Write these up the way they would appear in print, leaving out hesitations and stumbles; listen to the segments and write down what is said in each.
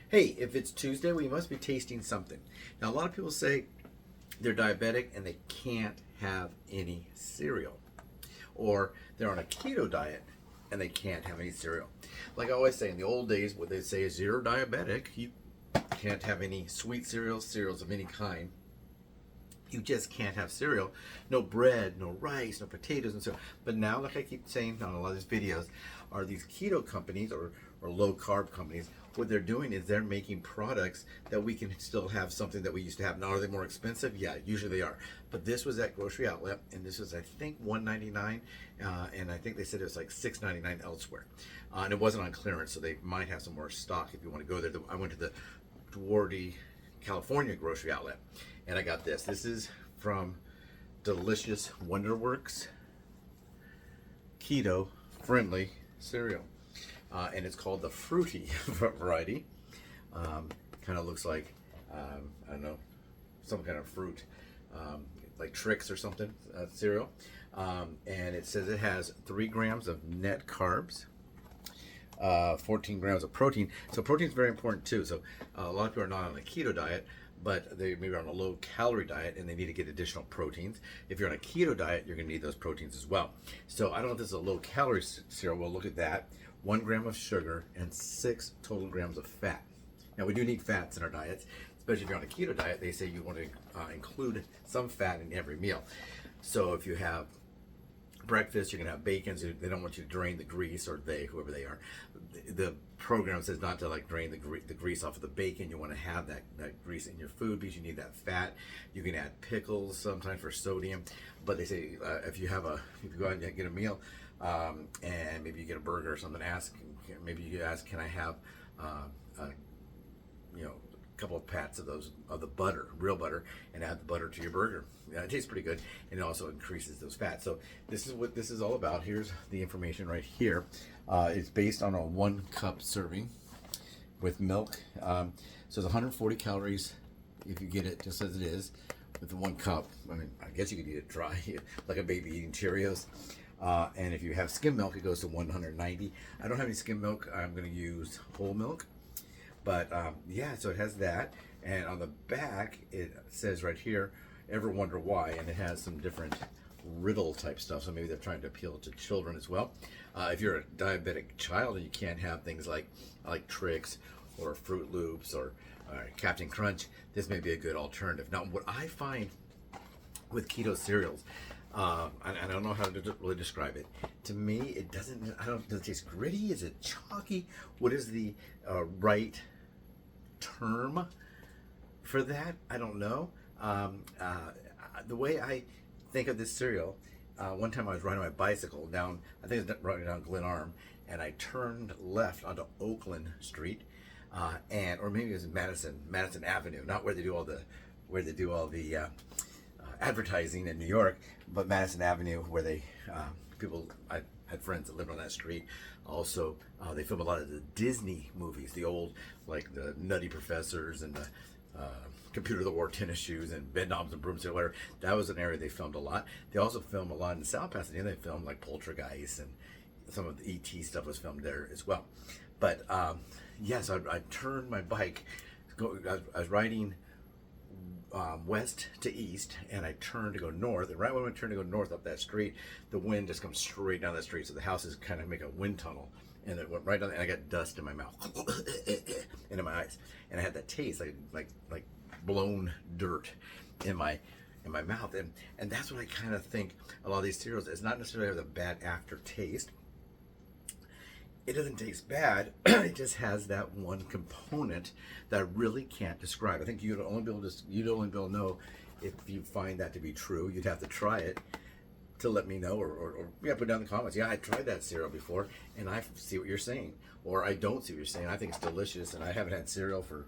Hey, if it's Tuesday, we must be tasting something. Now, a lot of people say they're diabetic and they can't have any cereal. Or they're on a keto diet and they can't have any cereal. Like I always say, in the old days, what they say is you're diabetic, you can't have any sweet cereals of any kind. You just can't have cereal. No bread, no rice, no potatoes, and so. But now, like I keep saying on a lot of these videos, are these keto companies or low carb companies, what they're doing is they're making products that we can still have something that we used to have. Now, are they more expensive? Yeah, usually they are. But this was at grocery outlet, and this was, I think, $1.99, and I think they said it was like $6.99 elsewhere. And it wasn't on clearance, so they might have some more stock if you want to go there. I went to the Duarte, California grocery outlet, and I got this. This is from delicious Wonderworks Keto Friendly cereal. And it's called the fruity variety. Kind of looks like, I don't know, some kind of fruit, like Trix or something, cereal. And it says it has 3 grams of net carbs, 14 grams of protein. So protein is very important too. So a lot of people are not on a keto diet, but they maybe are on a low calorie diet and they need to get additional proteins. If you're on a keto diet, you're gonna need those proteins as well. So I don't know if this is a low calorie cereal. We'll look at that. 1 gram of sugar and 6 total grams of fat. Now we do need fats in our diets, especially if you're on a keto diet. They say you want to include some fat in every meal. So if you have breakfast, you're gonna have bacon. So they don't want you to drain the grease, or whoever they are. The program says not to like drain the grease off of the bacon. You want to have that grease in your food because you need that fat. You can add pickles sometimes for sodium, but they say if you go out and get a meal, and maybe you get a burger or something, maybe you ask, can I have a couple of pats of the butter, real butter, and add the butter to your burger. Yeah, it tastes pretty good, and it also increases those fats. So this is what this is all about. Here's the information right here. It's based on a 1 cup serving with milk. So it's 140 calories if you get it just as it is with the 1 cup. I mean, I guess you could eat it dry, like a baby eating Cheerios. And if you have skim milk, it goes to 190. I don't have any skim milk. I'm going to use whole milk. But yeah, so it has that. And on the back, it says right here, ever wonder why? And it has some different riddle type stuff. So maybe they're trying to appeal to children as well. If you're a diabetic child and you can't have things like Trix or Fruit Loops or Captain Crunch, this may be a good alternative. Now, what I find with keto cereals, I don't know how to really describe it. To me, it doesn't taste gritty. Is it chalky? What is the right term for that? I don't know. The way I think of this cereal, one time I was riding my bicycle down, I think it was riding down Glen Arm, and I turned left onto Oakland Street, or maybe it was Madison Avenue, not where they do all the advertising in New York, but Madison Avenue, where I had friends that lived on that street. Also, they film a lot of the Disney movies, the old, like the Nutty Professors and the Computer that Wore Tennis Shoes and Bedknobs and Broomstick, whatever. That was an area they filmed a lot. They also filmed a lot in South Pasadena. They filmed like Poltergeist, and some of the E.T. stuff was filmed there as well. But yeah, so I turned my bike. I was riding west to east, and I turned to go north, and right when I turned to go north up that street, the wind just comes straight down that street, so the houses kind of make a wind tunnel, and it went right down, and I got dust in my mouth and in my eyes, and I had that taste like blown dirt in my mouth, and that's what I kind of think a lot of these cereals, it's not necessarily have a bad aftertaste. It doesn't taste bad. It just has that one component that I really can't describe. I think you'd only be able to know if you find that to be true. You'd have to try it to let me know, or yeah, put down in the comments. Yeah, I tried that cereal before, and I see what you're saying, or I don't see what you're saying. I think it's delicious, and I haven't had cereal for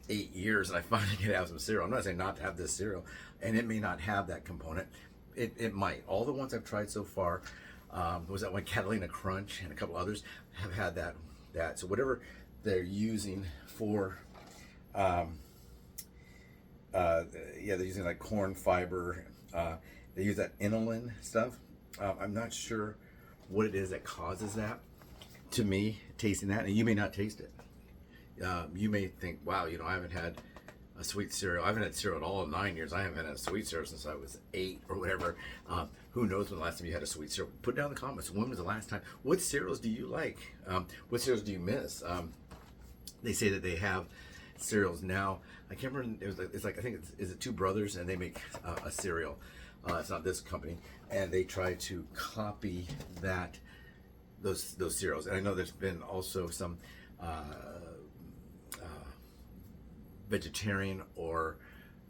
8 years, and I finally get to have some cereal. I'm not saying not to have this cereal, and it may not have that component. It might. All the ones I've tried so far. Was that one Catalina Crunch and a couple others have had that. So whatever they're using for, yeah, they're using like corn fiber. They use that inulin stuff. I'm not sure what it is that causes that. To me, tasting that, and you may not taste it. You may think, wow, I haven't had a sweet cereal. I haven't had cereal at all in 9 years. I haven't had a sweet cereal since I was 8 or whatever. Who knows when the last time you had a sweet cereal? Put down in the comments. When was the last time? What cereals do you like? What cereals do you miss? They say that they have cereals now. I can't remember. It's like I think is it two brothers, and they make a cereal. It's not this company, and they try to copy those cereals. And I know there's been also some vegetarian or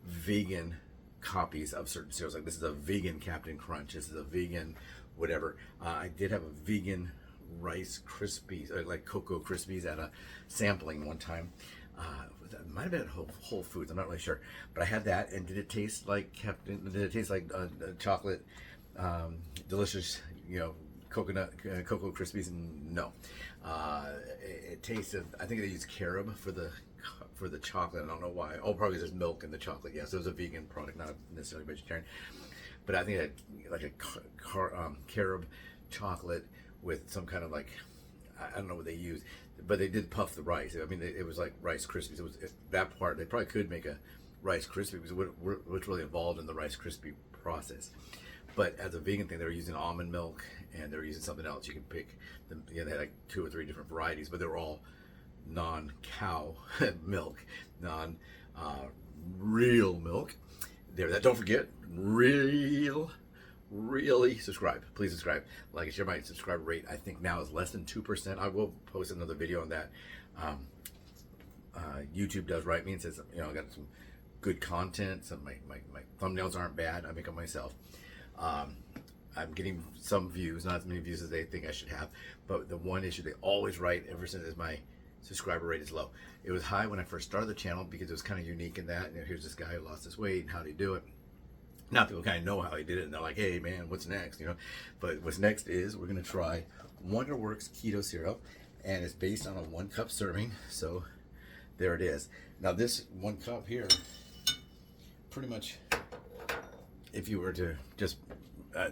vegan copies of certain cereals. Like this is a vegan Captain Crunch. This is a vegan whatever. I did have a vegan Rice Krispies, or like Cocoa Krispies at a sampling one time. It might have been at Whole Foods. I'm not really sure, but I had that. And did it taste like Did it taste like chocolate, delicious, coconut Cocoa Krispies? No. It tasted. I think they used carob for the chocolate. I don't know why. Oh, probably there's milk in the chocolate. Yes, it was a vegan product, not necessarily vegetarian. But I think it had like a carob chocolate with some kind of like, I don't know what they used, but they did puff the rice. I mean, it was like Rice Krispies. That part, they probably could make a Rice Krispie, because what's really involved in the Rice Krispie process. But as a vegan thing, they were using almond milk, and they were using something else. You can pick them. They had like 2 or 3 different varieties, but they were all non-cow milk, real milk. Don't forget, really subscribe. Please subscribe, like, and share. My subscriber rate, I think now, is less than 2%. I will post another video on that. YouTube does write me and says, I got some good content. Some my thumbnails aren't bad. I make them myself. I'm getting some views, not as many views as they think I should have. But the one issue they always write ever since is my subscriber rate is low. It was high when I first started the channel because it was kind of unique in that, here's this guy who lost his weight and how did he do it. Now people kind of know how he did it, and they're like, hey man, what's next? But what's next is we're gonna try Wonderworks Keto cereal, and it's based on a 1 cup serving. So there it is. Now this 1 cup here, pretty much, if you were to just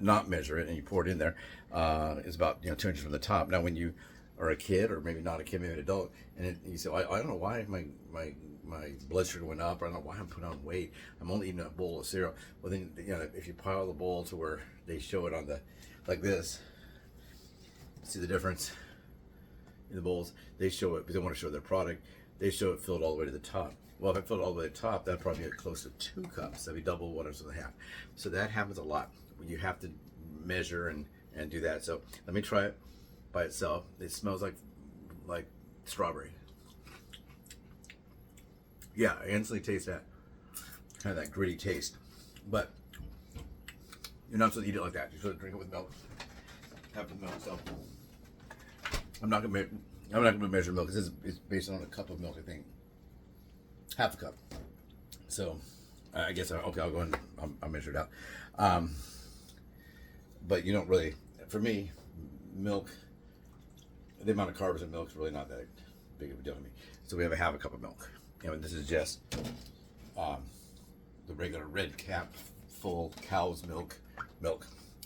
not measure it and you pour it in there, it's about 2 inches from the top. Now when you are a kid, or maybe not a kid, maybe an adult, and you say, I don't know why my blood sugar went up, or I don't know why I'm putting on weight, I'm only eating a bowl of cereal. Well then, if you pile the bowl to where they show it on the, like this, see the difference in the bowls? They show it, because they want to show their product, they show it filled all the way to the top. Well, if I filled it all the way to the top, that'd probably get close to 2 cups. That'd be double what I was going to have. So that happens a lot. You have to measure and do that. So let me try it by itself. It smells like strawberry. Yeah, I instantly taste that kind of that gritty taste. But you're not supposed to eat it like that. You're supposed to drink it with milk. Have the milk. So I'm not gonna measure milk, because it's based on a cup of milk, I think. Half a cup. So I guess I'll go and I'll measure it out. But you don't really, for me, milk, the amount of carbs in milk is really not that big of a deal to me. So we have a half a cup of milk. This is just the regular red cap full cow's milk.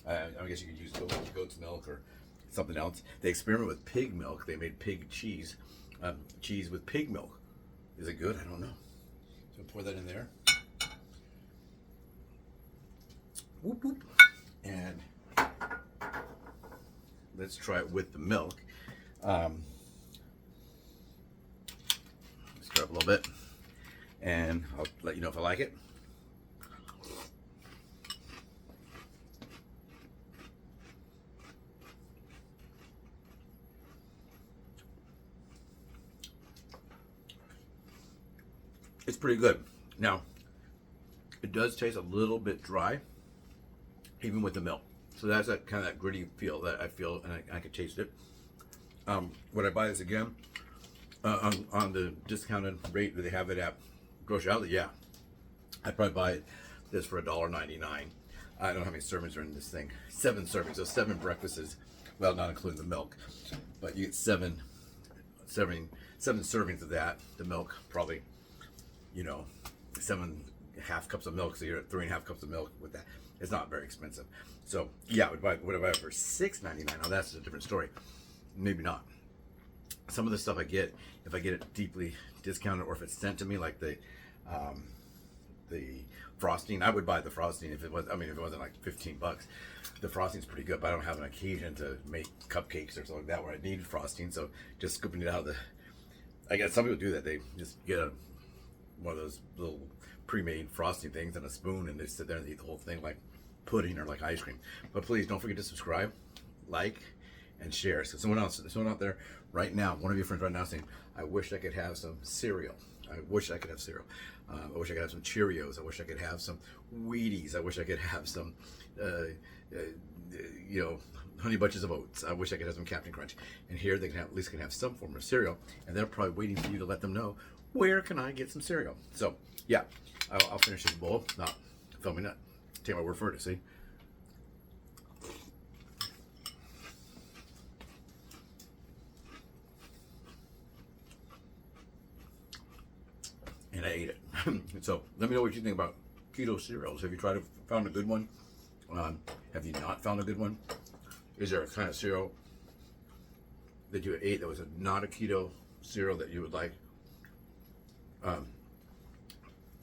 I guess you could use goat's milk or something else. They experiment with pig milk. They made pig cheese, cheese with pig milk. Is it good? I don't know. So pour that in there. Whoop, whoop. And let's try it with the milk. Stir up a little bit, and I'll let you know if I like it. It's pretty good. Now, it does taste a little bit dry, even with the milk. So that's that kind of that gritty feel that I feel, and I can taste it. Would I buy this again on the discounted rate that they have it at grocery outlet? Yeah, I'd probably buy this for $1.99. I don't know how many servings are in this thing. 7 servings, so 7 breakfasts. Well, not including the milk, but you get 7 servings of that. The milk probably, 7.5 cups of milk. So you're at 3.5 cups of milk with that. It's not very expensive. So yeah, would I buy it for $6.99? Now that's a different story. Maybe not. some of the stuff I get, if I get it deeply discounted or if it's sent to me, like the frosting, I would buy the frosting if it was, I mean, if it wasn't like $15. The frosting's pretty good, but I don't have an occasion to make cupcakes or something like that where I need frosting. So just scooping it out of the, I guess some people do that. They just get one of those little pre-made frosting things and a spoon, and they sit there and eat the whole thing like pudding or like ice cream. But please don't forget to subscribe, like, and share. So someone out there right now, one of your friends right now saying, I wish I could have some cereal. I wish I could have cereal. I wish I could have some Cheerios. I wish I could have some Wheaties. I wish I could have some, Honey Bunches of Oats. I wish I could have some Captain Crunch. And here they can have, at least can have some form of cereal. And they're probably waiting for you to let them know, where can I get some cereal? So yeah, I'll finish this bowl. Not filming that. Take my word for it. See. And I ate it. So let me know what you think about keto cereals. Have you found a good one? Have you not found a good one? Is there a kind of cereal that you ate that was not a keto cereal that you would like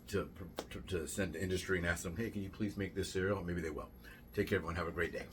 to send to industry and ask them, hey, can you please make this cereal? Maybe they will. Take care, everyone. Have a great day.